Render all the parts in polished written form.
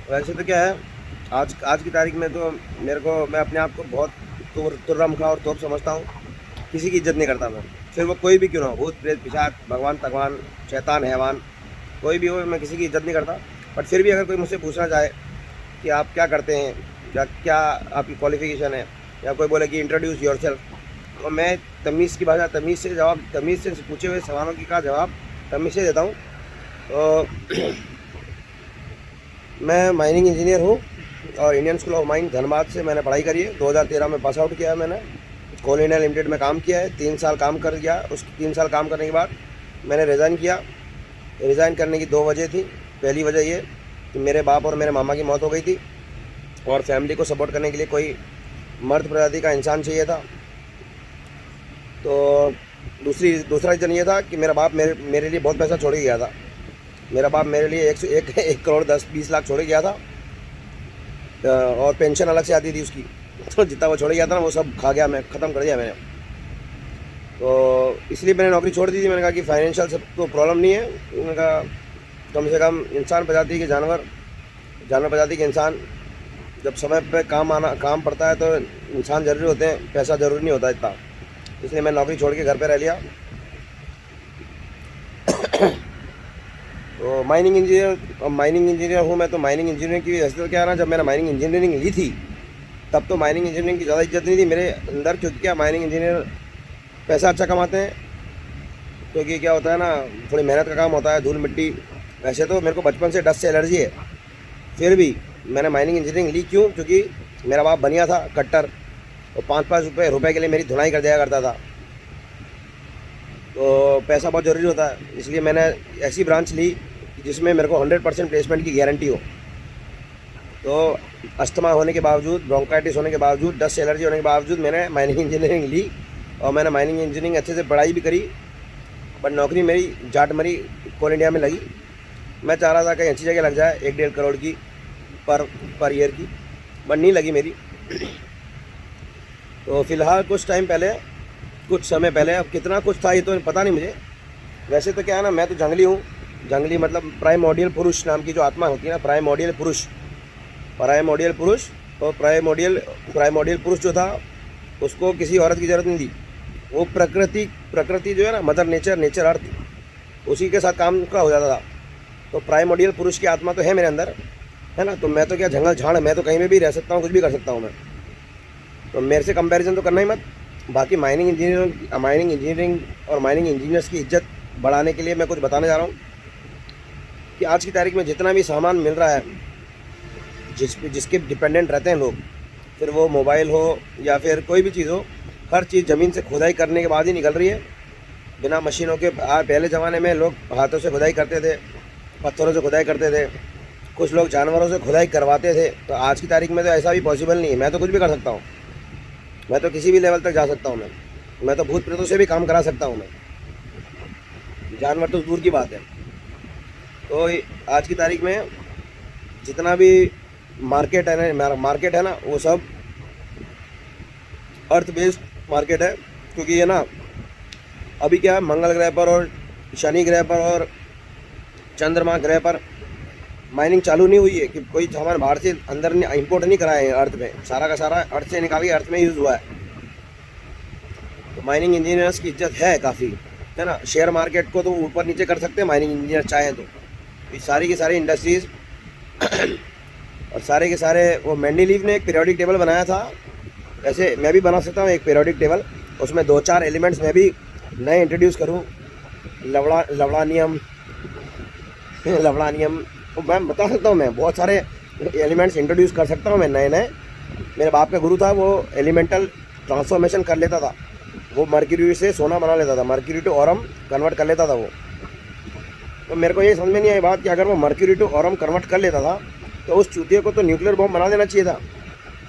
वैसे तो क्या है, आज आज की तारीख में तो मैं अपने आप को बहुत तुर्रम खा और तोप समझता हूँ। किसी की इज्जत नहीं करता मैं, फिर वो कोई भी क्यों ना हो, भूत प्रेत पिशाच भगवान तगवान शैतान हैवान कोई भी हो, मैं किसी की इज्जत नहीं करता। बट फिर भी अगर कोई मुझसे पूछना चाहे कि आप क्या करते हैं या क्या आपकी क्वालिफिकेशन है, या कोई बोले कि इंट्रोड्यूस योरसेल्फ, तो मैं तमीज़ की भाषा तमीज़ से पूछे हुए सवालों की का जवाब तमीज़ से देता हूँ। तो मैं माइनिंग इंजीनियर हूँ और Indian school of mine Dhanbad से मैंने पढ़ाई करी है। 2013 में पास आउट किया है मैंने। कोल इंडिया लिमिटेड में काम किया है, 3 साल काम कर गया। उस 3 साल काम करने के बाद मैंने रिज़ाइन किया। रिज़ाइन करने की 2 वजह थी। पहली वजह ये कि मेरे बाप और मेरे मामा की मौत हो गई थी और फैमिली को सपोर्ट करने के लिए कोई मर्द प्रजाति का इंसान चाहिए था। तो दूसरा रीज़न ये था कि मेरा बाप मेरे लिए बहुत पैसा छोड़ के गया था। मेरा बाप मेरे लिए 1 करोड़ 10-20 लाख छोड़ गया था और पेंशन अलग से आती थी उसकी। तो जितना वो छोड़ गया था ना, वो सब खा गया, मैं ख़त्म कर दिया मैंने। तो इसलिए मैंने नौकरी छोड़ दी थी। मैंने कहा कि फाइनेंशियल सब तो प्रॉब्लम नहीं है। मैंने कहा कम से कम इंसान प्रजाति के जानवर प्रजाति के इंसान जब समय पे काम पड़ता है तो इंसान ज़रूरी होते हैं, पैसा ज़रूरी नहीं होता इतना। इसलिए मैं नौकरी छोड़ के घर पे रह लिया। तो माइनिंग इंजीनियर हूँ मैं। तो माइनिंग इंजीनियरिंग की वैसे तो क्या है ना, जब मैंने माइनिंग इंजीनियरिंग ली थी तब तो माइनिंग इंजीनियरिंग की ज़्यादा इज्जत नहीं थी मेरे अंदर, क्योंकि क्या माइनिंग इंजीनियर पैसा अच्छा कमाते हैं। क्योंकि क्या होता है ना, थोड़ी मेहनत का काम होता है, धूल मिट्टी। वैसे तो मेरे को बचपन से डस्ट से एलर्जी है, फिर भी मैंने माइनिंग इंजीनियरिंग ली। क्यों? क्योंकि मेरा बाप बनिया था कट्टर, और 5-5 रुपये के लिए मेरी धुलाई कर दिया करता था। तो पैसा बहुत ज़रूरी होता है, इसलिए मैंने ऐसी ब्रांच ली जिसमें मेरे को 100% प्लेसमेंट की गारंटी हो। तो अस्थमा होने के बावजूद, ब्रोंकाइटिस होने के बावजूद, डस्ट एलर्जी होने के बावजूद मैंने माइनिंग इंजीनियरिंग ली और मैंने माइनिंग इंजीनियरिंग अच्छे से पढ़ाई भी करी। बट नौकरी मेरी जाट मरी कोल इंडिया में लगी। मैं चाह रहा था कहीं अच्छी जगह लग जाए, 1-1.5 करोड़ की पर ईयर की, बट नहीं लगी मेरी। तो फ़िलहाल कुछ समय पहले, अब कितना कुछ था ये तो पता नहीं मुझे। वैसे तो क्या है ना, मैं तो जंगली हूँ। जंगली मतलब प्राइमोर्डियल पुरुष नाम की जो आत्मा होती है ना, प्राइमोर्डियल पुरुष। और प्राइमोर्डियल पुरुष जो था उसको किसी औरत की ज़रूरत नहीं थी। वो प्रकृति जो है ना, मदर नेचर अर्थ, उसी के साथ काम का हो जाता था। तो प्राइमोर्डियल पुरुष की आत्मा तो है मेरे अंदर, है ना। तो मैं तो क्या जंगल झाड़, मैं तो कहीं में भी रह सकता हूँ, कुछ भी कर सकता हूँ मैं। तो मेरे से कंपैरिजन तो करना ही मत। बाकी माइनिंग इंजीनियरिंग और माइनिंग इंजीनियर्स की इज्जत बढ़ाने के लिए मैं कुछ बताने जा रहा हूँ कि आज की तारीख में जितना भी सामान मिल रहा है, जिसके डिपेंडेंट रहते हैं लोग, फिर वो मोबाइल हो या फिर कोई भी चीज़ हो, हर चीज़ ज़मीन से खुदाई करने के बाद ही निकल रही है, बिना मशीनों के। पहले ज़माने में लोग हाथों से खुदाई करते थे, पत्थरों से खुदाई करते थे, कुछ लोग जानवरों से खुदाई करवाते थे। तो आज की तारीख में तो ऐसा भी पॉसिबल नहीं है। मैं तो कुछ भी कर सकता हूँ, मैं तो किसी भी लेवल तक जा सकता हूँ। मैं तो भूत प्रेतों से भी काम करा सकता हूँ मैं, जानवर तो दूर की बात है। तो आज की तारीख में जितना भी मार्केट है ना, वो सब अर्थ बेस्ड मार्केट है। क्योंकि ये ना, अभी क्या है, मंगल ग्रह पर और शनि ग्रह पर और चंद्रमा ग्रह पर माइनिंग चालू नहीं हुई है कि कोई सामान बाहर से अंदर इंपोर्ट नहीं कराए हैं अर्थ में। सारा का सारा अर्थ से निकाल के अर्थ में यूज़ हुआ है। तो माइनिंग इंजीनियर्स की इज्जत है काफ़ी, है ना। शेयर मार्केट को तो ऊपर नीचे कर सकते हैं माइनिंग इंजीनियर चाहें तो। ये सारी की सारी इंडस्ट्रीज़ और सारे के सारे, वो मेंडलीव ने एक पीरियोडिक टेबल बनाया था। वैसे मैं भी बना सकता हूँ एक पीरियोडिक टेबल, उसमें 2-4 एलिमेंट्स मैं भी नए इंट्रोड्यूस करूँ। लवड़ानियम तो मैं बता सकता हूँ, मैं बहुत सारे एलिमेंट्स इंट्रोड्यूस कर सकता हूँ मैं नए। मेरे बाप का गुरु था, वो एलिमेंटल ट्रांसफॉर्मेशन कर लेता था। वो मर्क्यूरी से सोना बना लेता था, मर्क्यूरी टू ऑरम कन्वर्ट कर लेता था वो। तो मेरे को ये समझ में नहीं आई बात कि अगर वो मर्क्यूरी टू ऑरम कन्वर्ट कर लेता था तो उस चूतिए को तो न्यूक्लियर बॉम्ब बना देना चाहिए था।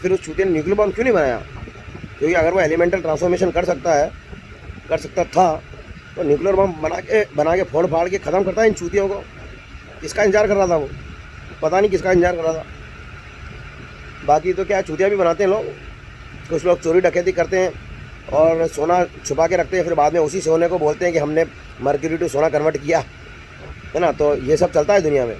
फिर उस चूतिए ने न्यूक्लियर बॉम्ब क्यों नहीं बनाया? क्योंकि अगर वो एलिमेंटल ट्रांसफॉर्मेशन कर सकता था तो न्यूक्लियर बॉम्ब बना के फोड़ फाड़ के ख़त्म करता है इन चूतियों को। किसका इंतजार कर रहा था वो? पता नहीं किसका इंतजार कर रहा था। बाकी तो क्या, चूतिया भी बनाते हैं लोग। कुछ लोग चोरी डकैती करते हैं और सोना छुपा के रखते हैं, फिर बाद में उसी सोने को बोलते हैं कि हमने मर्क्यूरी टू सोना कन्वर्ट किया। है ना। तो ये सब चलता है दुनिया में।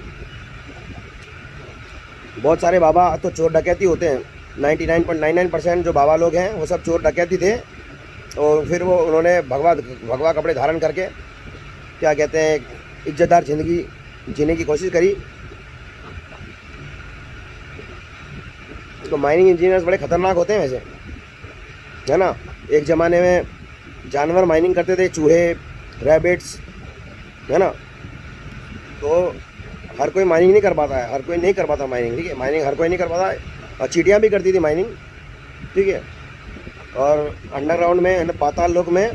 बहुत सारे बाबा तो चोर डकैती होते हैं, 99.99% जो बाबा लोग हैं वो सब चोर डकैती थे। और फिर वो उन्होंने भगवा कपड़े धारण करके क्या कहते हैं इज्जतदार ज़िंदगी जीने की कोशिश करी। तो माइनिंग इंजीनियर्स बड़े ख़तरनाक होते हैं वैसे, है ना। एक ज़माने में जानवर माइनिंग करते थे, चूहे, रैबिट्स, है ना। तो हर कोई माइनिंग नहीं कर पाता है, हर कोई नहीं कर पाता माइनिंग, ठीक है। माइनिंग हर कोई नहीं कर पाता है। और चींटियाँ भी करती थी माइनिंग, ठीक है। और अंडरग्राउंड में, पाताल लोक में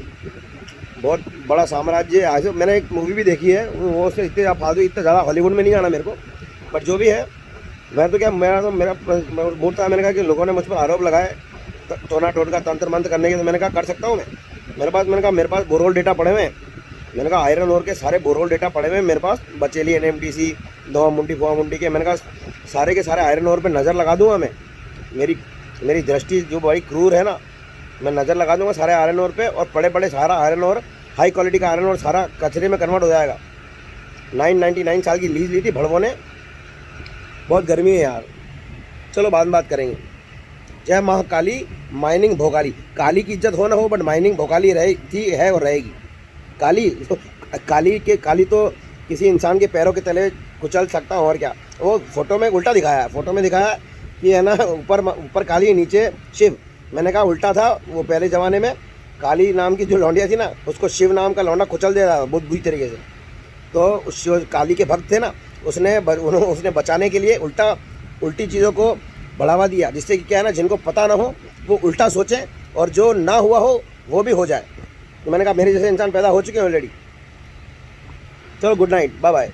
बहुत बड़ा साम्राज्य आज। मैंने एक मूवी भी देखी है, वो उससे इतने फालतू, इतना ज़्यादा हॉलीवुड में नहीं जाना मेरे को, बट जो भी है, मैं तो क्या, मेरा मूड था, मैंने कहा कि लोगों ने मुझ पर आरोप लगाए टोना टोटका तंत्र मंत्र करने के, तो मैंने कहा कर सकता हूँ मैं। मेरे पास बोरोल डेटा पड़े हुए हैं। मैंने कहा आयरन ओर के सारे बोरोल डेटा पड़े हुए हैं मेरे पास, बचेली, NMDC, दवा मुंडी, फोआ मुंडी के। मैंने कहा सारे के सारे आयरन ओर पे नज़र लगा दूंगा मैं। मेरी दृष्टि जो बड़ी क्रूर है ना, मैं नज़र लगा दूंगा सारे आयरन ओर पे, और बड़े सारा आयरन ओर, हाई क्वालिटी का आयरन ओर सारा कचरे में कन्वर्ट हो जाएगा। 999 साल की लीज ली थी भड़वों ने। बहुत गर्मी है यार, चलो बाद में बात करेंगे। जय महाकाली, माइनिंग भोकाली। काली की इज्जत हो ना हो, बट माइनिंग भोकाली थी, है और रहेगी। काली तो किसी इंसान के पैरों के तले कुचल सकता हूँ, और क्या। वो फोटो में उल्टा दिखाया है, फोटो में दिखाया कि है ना, ऊपर काली, नीचे शिव। मैंने कहा उल्टा था। वो पहले ज़माने में काली नाम की जो लौंडिया थी ना, उसको शिव नाम का लौंडा कुचल दे रहा बहुत बुरी तरीके से। तो शिव काली के भक्त थे ना, उसने बचाने के लिए उल्टी चीज़ों को बढ़ावा दिया, जिससे कि क्या है ना, जिनको पता ना हो वो उल्टा सोचें, और जो ना हुआ हो वो भी हो जाए। तो मैंने कहा मेरे जैसे इंसान पैदा हो चुके हैं ऑलरेडी। चलो गुड नाइट, बाय बाय।